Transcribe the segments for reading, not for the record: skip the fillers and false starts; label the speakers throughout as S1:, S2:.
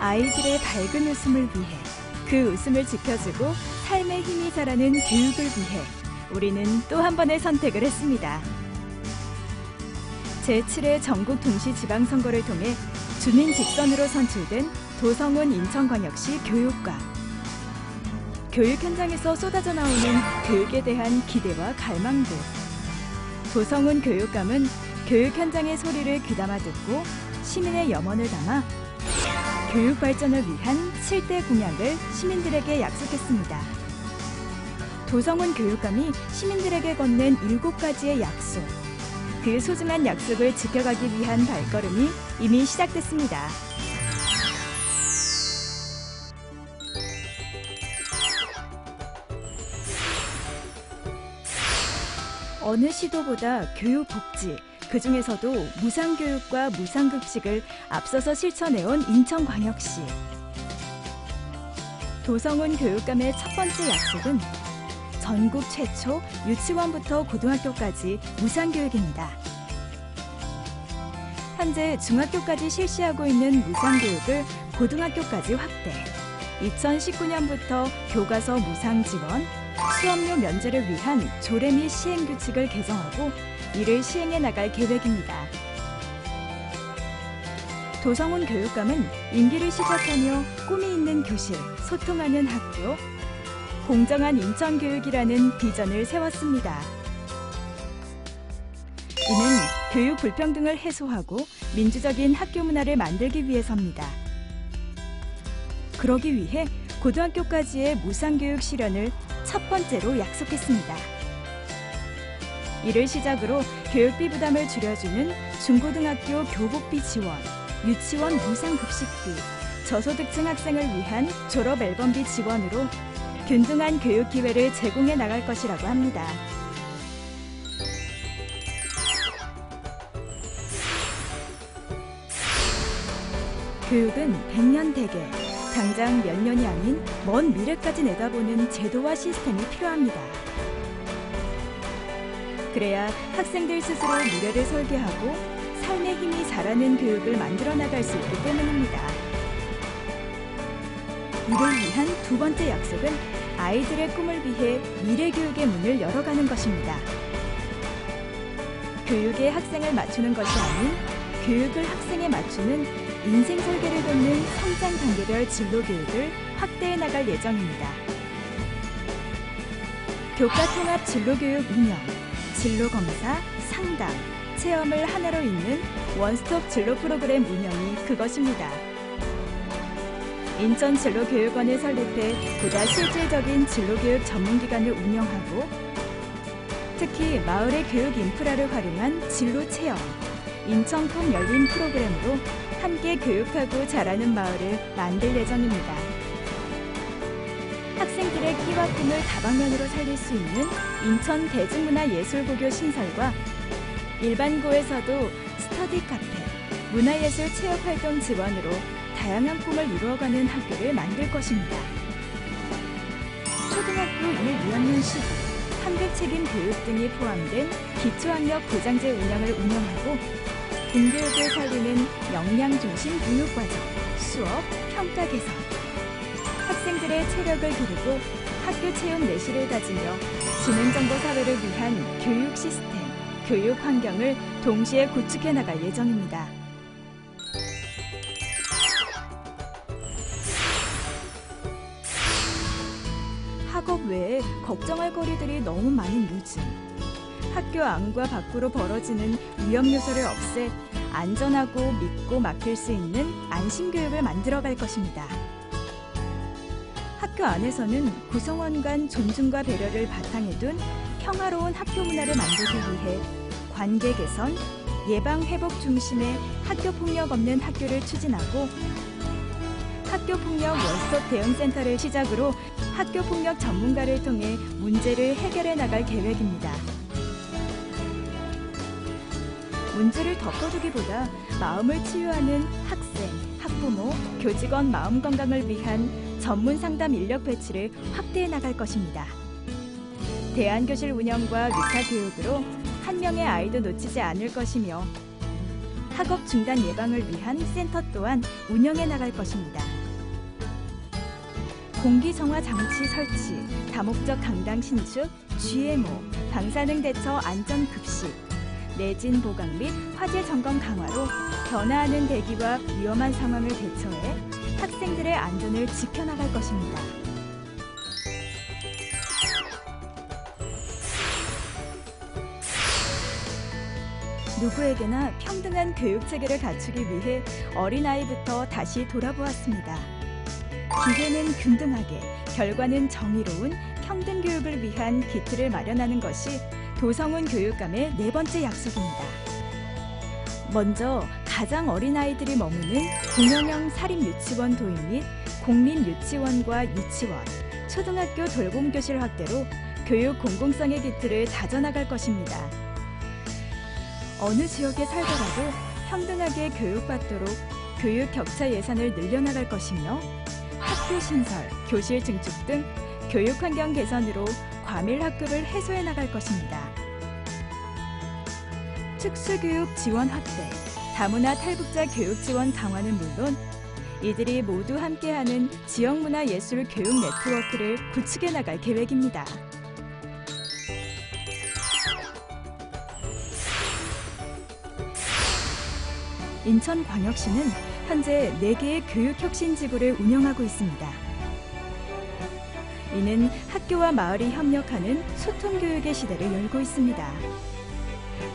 S1: 아이들의 밝은 웃음을 위해, 그 웃음을 지켜주고 삶의 힘이 자라는 교육을 위해 우리는 또 한 번의 선택을 했습니다. 제7회 전국 동시지방선거를 통해 주민 직선으로 선출된 도성훈 인천광역시 교육감. 교육 현장에서 쏟아져 나오는 교육에 대한 기대와 갈망들. 도성훈 교육감은 교육 현장의 소리를 귀담아 듣고 시민의 염원을 담아 교육 발전을 위한 7대 공약을 시민들에게 약속했습니다. 도성훈 교육감이 시민들에게 건넨 7가지의 약속. 그 소중한 약속을 지켜가기 위한 발걸음이 이미 시작됐습니다. 어느 시도보다 교육 복지, 그중에서도 무상교육과 무상급식을 앞서서 실천해온 인천광역시. 도성훈 교육감의 첫 번째 약속은 전국 최초 유치원부터 고등학교까지 무상교육입니다. 현재 중학교까지 실시하고 있는 무상교육을 고등학교까지 확대, 2019년부터 교과서 무상 지원, 수업료 면제를 위한 조례 시행규칙을 개정하고 이를 시행해 나갈 계획입니다. 도성훈 교육감은 임기를 시작하며 꿈이 있는 교실, 소통하는 학교, 공정한 인천교육이라는 비전을 세웠습니다. 이는 교육 불평등을 해소하고 민주적인 학교 문화를 만들기 위해서입니다. 그러기 위해 고등학교까지의 무상교육 실현을 첫 번째로 약속했습니다. 이를 시작으로 교육비 부담을 줄여주는 중고등학교 교복비 지원, 유치원 무상급식비, 저소득층 학생을 위한 졸업 앨범비 지원으로 균등한 교육 기회를 제공해 나갈 것이라고 합니다. 교육은 100년 대계, 당장 몇 년이 아닌 먼 미래까지 내다보는 제도와 시스템이 필요합니다. 그래야 학생들 스스로 미래를 설계하고 삶의 힘이 자라는 교육을 만들어 나갈 수 있기 때문입니다. 이를 위한 두 번째 약속은 아이들의 꿈을 위해 미래교육의 문을 열어가는 것입니다. 교육에 학생을 맞추는 것이 아닌 교육을 학생에 맞추는 인생 설계를 돕는 성장 단계별 진로 교육을 확대해 나갈 예정입니다. 교과통합 진로교육 운영, 진로검사, 상담, 체험을 하나로 잇는 원스톱 진로 프로그램 운영이 그것입니다. 인천진로교육원을 설립해 보다 실질적인 진로교육 전문기관을 운영하고 특히 마을의 교육 인프라를 활용한 진로체험, 인천꿈 열린 프로그램으로 함께 교육하고 자라는 마을을 만들 예정입니다. 학생들의 끼와 꿈을 다방면으로 살릴 수 있는 인천 대중문화예술고교 신설과 일반고에서도 스터디 카페, 문화예술 체육활동 지원으로 다양한 꿈을 이루어가는 학교를 만들 것입니다. 초등학교 1, 2학년 시기, 환경책임 교육 등이 포함된 기초학력 보장제 운영을 운영하고 공교육을 살리는 역량중심 교육과정, 수업, 평가 개선, 학생들의 체력을 기르고 학교 체육 내실을 다지며 지능정보 사회를 위한 교육 시스템, 교육 환경을 동시에 구축해 나갈 예정입니다. 학업 외에 걱정할 거리들이 너무 많은 요즘, 학교 안과 밖으로 벌어지는 위험 요소를 없애 안전하고 믿고 맡길 수 있는 안심교육을 만들어갈 것입니다. 학교 안에서는 구성원 간 존중과 배려를 바탕에 둔 평화로운 학교 문화를 만들기 위해 관계 개선, 예방 회복 중심의 학교 폭력 없는 학교를 추진하고 학교 폭력 원스톱 대응센터를 시작으로 학교 폭력 전문가를 통해 문제를 해결해 나갈 계획입니다. 문제를 덮어두기보다 마음을 치유하는 학생, 학부모, 교직원 마음 건강을 위한 전문 상담 인력 배치를 확대해 나갈 것입니다. 대안교실 운영과 위탁 교육으로 한 명의 아이도 놓치지 않을 것이며 학업 중단 예방을 위한 센터 또한 운영해 나갈 것입니다. 공기정화 장치 설치, 다목적 강당 신축, GMO, 방사능 대처 안전 급식, 내진 보강 및 화재 점검 강화로 변화하는 대기와 위험한 상황을 대처해 학생들의 안전을 지켜나갈 것입니다. 누구에게나 평등한 교육 체계를 갖추기 위해 어린아이부터 다시 돌아보았습니다. 기회는 균등하게, 결과는 정의로운 평등 교육을 위한 기틀을 마련하는 것이 도성훈 교육감의 네 번째 약속입니다. 먼저 가장 어린 아이들이 머무는 공영형 사립유치원 도입 및 공민유치원과 유치원, 초등학교 돌봄교실 확대로 교육 공공성의 기틀을 다져나갈 것입니다. 어느 지역에 살더라도 평등하게 교육받도록 교육 격차 예산을 늘려나갈 것이며 학교 신설, 교실 증축 등 교육 환경 개선으로 과밀 학급을 해소해 나갈 것입니다. 특수교육 지원 확대, 다문화 탈북자 교육 지원 강화는 물론 이들이 모두 함께하는 지역문화예술 교육 네트워크를 구축해 나갈 계획입니다. 인천광역시는 현재 4개의 교육혁신지구를 운영하고 있습니다. 이는 학교와 마을이 협력하는 소통교육의 시대를 열고 있습니다.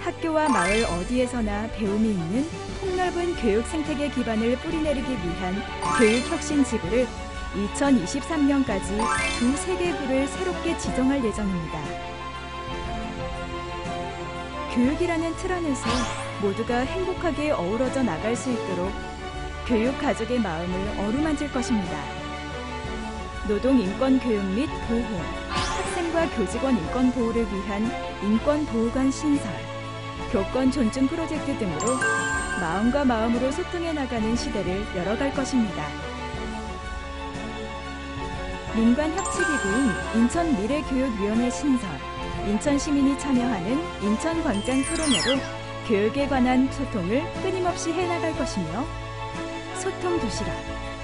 S1: 학교와 마을 어디에서나 배움이 있는 폭넓은 교육 생태계 기반을 뿌리내리기 위한 교육혁신지구를 2023년까지 2-3개 구를 새롭게 지정할 예정입니다. 교육이라는 틀 안에서 모두가 행복하게 어우러져 나갈 수 있도록 교육 가족의 마음을 어루만질 것입니다. 노동 인권 교육 및 보호, 학생과 교직원 인권 보호를 위한 인권보호관 신설, 교권 존중 프로젝트 등으로 마음과 마음으로 소통해 나가는 시대를 열어갈 것입니다. 민관협치기구인 인천미래교육위원회 신설, 인천 시민이 참여하는 인천광장 토론회로 교육에 관한 소통을 끊임없이 해나갈 것이며 소통도시락,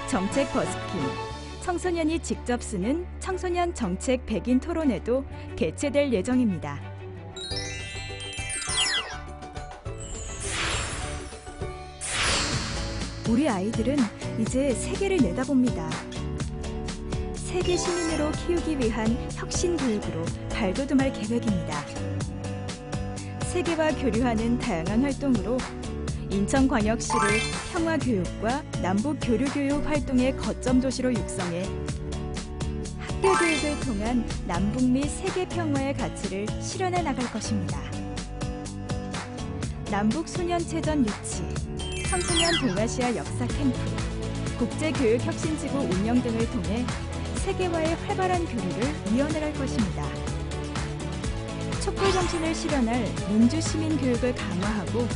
S1: 정책 버스킹, 청소년이 직접 쓰는 청소년 정책 백인 토론회도 개최될 예정입니다. 우리 아이들은 이제 세계를 내다봅니다. 세계 시민으로 키우기 위한 혁신 교육으로 발돋움할 계획입니다. 세계와 교류하는 다양한 활동으로 인천광역시를 평화교육과 남북교류교육 활동의 거점 도시로 육성해 학교 교육을 통한 남북 및 세계 평화의 가치를 실현해 나갈 것입니다. 남북소년체전 유치, 청소년 동아시아 역사 캠프, 국제교육혁신지구 운영 등을 통해 세계와의 활발한 교류를 이어나갈 것입니다. 촛불정신을 실현할 민주시민교육을 강화하고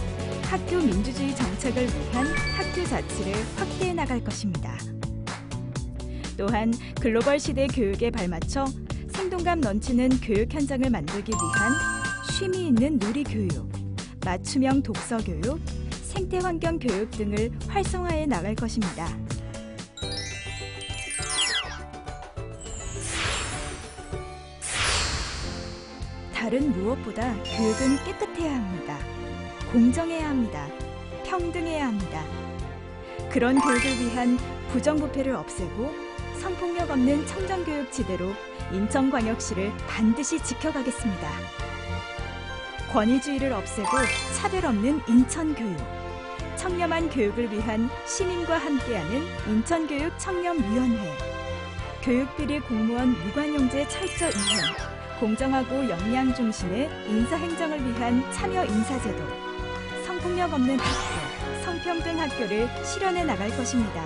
S1: 학교 민주주의 정책을 위한 학교 자치를 확대해 나갈 것입니다. 또한 글로벌 시대 교육에 발맞춰 생동감 넘치는 교육 현장을 만들기 위한 쉼이 있는 누리교육, 맞춤형 독서교육, 생태환경 교육 등을 활성화해 나갈 것입니다. 다른 무엇보다 교육은 깨끗해야 합니다. 공정해야 합니다. 평등해야 합니다. 그런 교육을 위한 부정부패를 없애고 성폭력 없는 청정교육 지대로 인천광역시를 반드시 지켜가겠습니다. 권위주의를 없애고 차별 없는 인천교육, 청렴한 교육을 위한 시민과 함께하는 인천교육 청렴위원회, 교육비리 공무원 무관용제 철저 이행, 공정하고 역량 중심의 인사행정을 위한 참여 인사제도, 성폭력 없는 학교, 성평등 학교를 실현해 나갈 것입니다.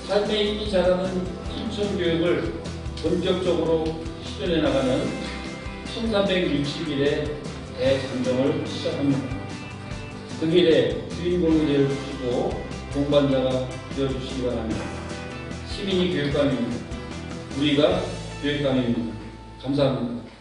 S2: 삶에 있기 잘하는 인천교육을 본격적으로 실현해 나가는 1360일의 대장정을 시작합니다. 그 길에 주인공이 되어주시고 동반자가 되어주시기 바랍니다. 시민이 교육감입니다. 우리가 교육감입니다. 감사합니다.